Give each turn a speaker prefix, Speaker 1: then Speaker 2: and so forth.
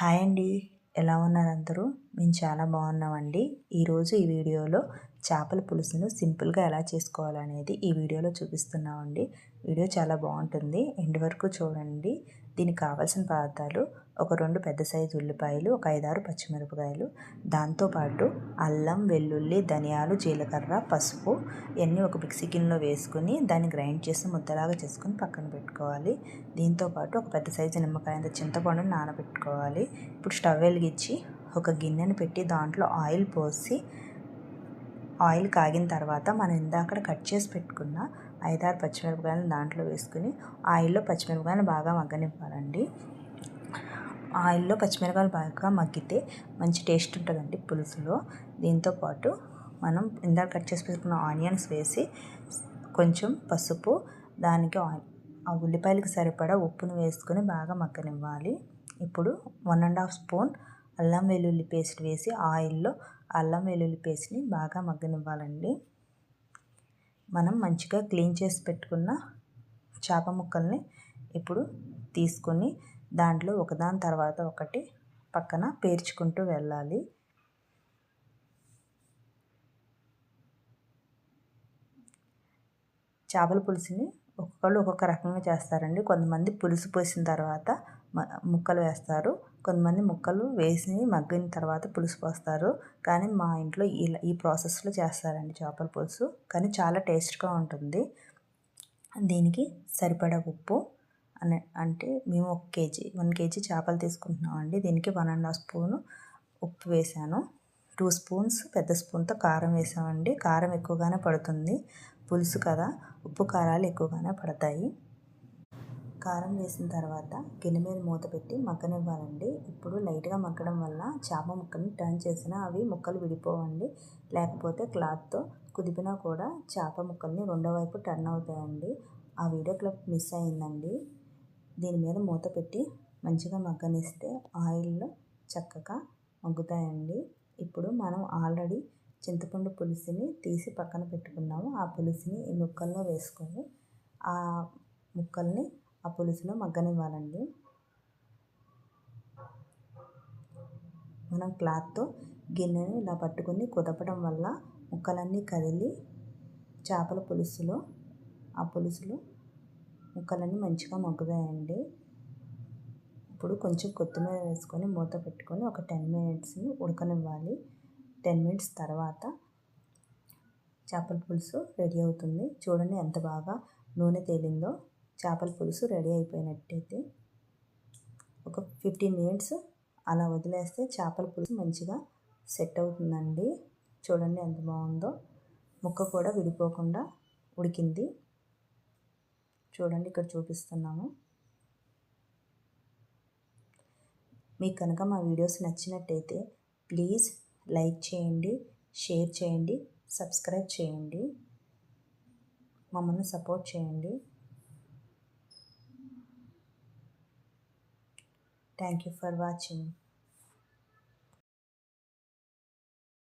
Speaker 1: Hi అండి, ఎలా ఉన్నారు అందరూ? మేము చాలా బాగున్నామండి. ఈరోజు ఈ వీడియోలో చేపల పులుసును సింపుల్గా ఎలా చేసుకోవాలనేది ఈ వీడియోలో చూపిస్తున్నామండి. వీడియో చాలా బాగుంటుంది, ఎండ్ వరకు చూడండి. దీనికి కావాల్సిన పదార్థాలు: ఒక 2 పెద్ద సైజు ఉల్లిపాయలు, ఒక 5-6 పచ్చిమిరపకాయలు, దాంతోపాటు అల్లం, వెల్లుల్లి, ధనియాలు, జీలకర్ర, పసుపు ఇవన్నీ ఒక మిక్సీ గిన్నెలో వేసుకుని దాన్ని గ్రైండ్ చేసి ముద్దలాగా చేసుకుని పక్కన పెట్టుకోవాలి. దీంతోపాటు ఒక పెద్ద సైజు నిమ్మకాయంత చింతపండుని నానబెట్టుకోవాలి. ఇప్పుడు స్టవ్ వెలిగించి ఒక గిన్నెను పెట్టి దాంట్లో ఆయిల్ పోసి, ఆయిల్ కాగిన తర్వాత మనం ఇందాక కట్ చేసి పెట్టుకున్న 5-6 పచ్చిమిరపకాయలను దాంట్లో వేసుకుని ఆయిల్లో పచ్చిమిరపకాయలు బాగా మగ్గనివ్వాలండి. ఆయిల్లో పచ్చిమిరపకాయలు బాగా మగ్గితే మంచి టేస్ట్ ఉంటుందండి పులుసులో. దీంతోపాటు మనం ఇందాక కట్ చేసి పెట్టుకున్న ఆనియన్స్ వేసి కొంచెం పసుపు, దానికి ఆ ఉల్లిపాయలకు సరిపడా ఉప్పును వేసుకొని బాగా మగ్గనివ్వాలి. ఇప్పుడు 1½ స్పూన్ అల్లం వెల్లుల్లి పేస్ట్ వేసి ఆయిల్లో అల్లం వెల్లుల్లి పేస్ట్ని బాగా మగ్గనివ్వాలండి. మనం మంచిగా క్లీన్ చేసి పెట్టుకున్న చేప ముక్కల్ని ఇప్పుడు తీసుకొని దాంట్లో ఒకదాని తర్వాత ఒకటి పక్కన పేర్చుకుంటూ వెళ్ళాలి. చేపల పులుసుని ఒక్కొక్కళ్ళు ఒక్కొక్క రకంగా చేస్తారండి. కొంతమంది పులుసు పోసిన తర్వాత ముక్కలు వేస్తారు, కొంతమంది ముక్కలు వేసి మగ్గిన తర్వాత పులుసు పోస్తారు. కానీ మా ఇంట్లో ఈ ప్రాసెస్లో చేస్తారండి చేపల పులుసు. కానీ చాలా టేస్ట్గా ఉంటుంది. దీనికి సరిపడా ఉప్పు అంటే మేము 1 కేజీ చేపలు తీసుకుంటున్నామండి. దీనికి 1½ స్పూను ఉప్పు వేసాను. 2 స్పూన్స్ పెద్ద స్పూన్తో కారం వేసామండి. కారం ఎక్కువగానే పడుతుంది, పులుసు కదా, ఉప్పు కారాలు ఎక్కువగానే పడతాయి. కారం వేసిన తర్వాత గిన్నె మీద మూత పెట్టి మగ్గనివ్వాలండి. ఇప్పుడు లైట్గా మగ్గడం వల్ల చేప ముక్కల్ని టర్న్ చేసినా అవి ముక్కలు విడిపోవండి. లేకపోతే క్లాత్తో కుదిపినా కూడా చేప ముక్కల్ని రెండో వైపు టర్న్ అవుతాయండి. ఆ వీడియో క్లిప్ మిస్ అయిందండి. దీని మీద మూత పెట్టి మంచిగా మగ్గనిస్తే ఆయిల్లో చక్కగా మగ్గుతాయండి. ఇప్పుడు మనం ఆల్రెడీ చింతపండు పులుసుని తీసి పక్కన పెట్టుకున్నాము. ఆ పులుసుని ఈ ముక్కల్లో వేసుకొని ఆ ముక్కల్ని ఆ పులుసులో మగ్గనివ్వాలండి. మనం క్లాత్తో గిన్నెని ఇలా పట్టుకొని కుదపడం వల్ల ముక్కలన్నీ కదిలి చేపల పులుసులో ఆ పులుసులో ముక్కలన్నీ మంచిగా మగ్గుతాయండి. ఇప్పుడు కొంచెం కొత్తిమీర వేసుకొని మూత పెట్టుకొని ఒక 10 మినిట్స్ని ఉడకనివ్వాలి. 10 మినిట్స్ తర్వాత చేపల పులుసు రెడీ అవుతుంది. చూడండి ఎంత బాగా నూనె తేలిందో. చేపల పులుసు రెడీ అయిపోయినట్టయితే ఒక 15 మినిట్స్ అలా వదిలేస్తే చేపల పులుసు మంచిగా సెట్ అవుతుందండి. చూడండి ఎంత బాగుందో, ముక్క కూడా విడిపోకుండా ఉడికింది. చూడండి ఇక్కడ చూపిస్తున్నాము. మీకు కనుక మా వీడియోస్ నచ్చినట్టయితే ప్లీజ్ లైక్ చేయండి, షేర్ చేయండి, సబ్స్క్రైబ్ చేయండి, మమ్మల్ని సపోర్ట్ చేయండి. Thank you for watching.